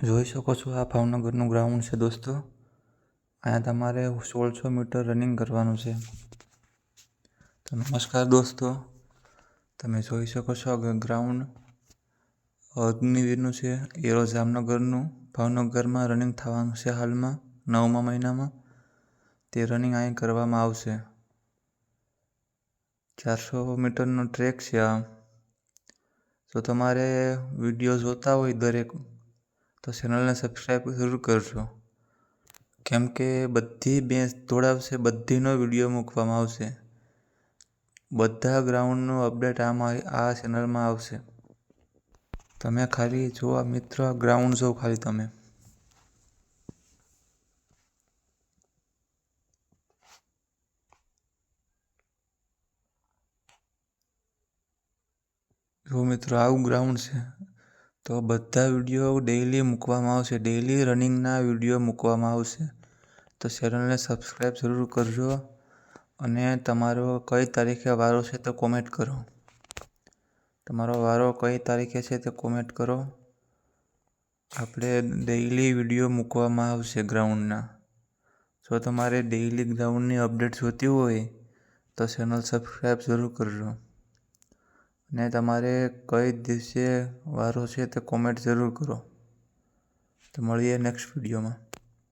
જોઈ શકો છો આ ભાવનગરનું ગ્રાઉન્ડ છે દોસ્તો। અહીંયા તમારે 1600 મીટર રનિંગ કરવાનું છે। તો નમસ્કાર દોસ્તો, તમે જોઈ શકો છો ગ્રાઉન્ડ અગ્નિવીરનું છે। એરો જામનગરનું ભાવનગરમાં રનિંગ થવાનું છે હાલમાં 9મા મહિનામાં। તે રનિંગ અહીં કરવામાં આવશે। 400 મીટરનો ટ્રેક છે આ। જો તમારે વિડીયો જોતા હોય દરેક તો ચેનલને સબસ્ક્રાઈબ જરૂર કરજો, કેમ કે બધી બેચ દોડાવશે બધીનો વિડીયો મૂકવામાં આવશે। બધા ગ્રાઉન્ડનું અપડેટ આ ચેનલમાં આવશે। તમે ખાલી જો આ મિત્ર ગ્રાઉન્ડ જો ખાલી તમે જો મિત્રો આવું ગ્રાઉન્ડ છે। તો બધા વિડીયો ડેઈલી મૂકવામાં આવશે। ડેઈલી રનિંગના વિડીયો મૂકવામાં આવશે। તો ચેનલને સબસ્ક્રાઈબ જરૂર કરજો અને તમારો કઈ તારીખે વારો છે તો કોમેન્ટ કરો। તમારો વારો કઈ તારીખે છે તે કોમેન્ટ કરો। આપણે ડેઈલી વિડીયો મૂકવામાં આવશે ગ્રાઉન્ડના। જો તમારે ડેઈલી ગ્રાઉન્ડની અપડેટ જોતી હોય તો ચેનલ સબસ્ક્રાઈબ જરૂર કરજો અને તમારે કઈ દિવસે વારો છે તે કોમેન્ટ જરૂર કરો। તો મળીએ નેક્સ્ટ વિડીયોમાં।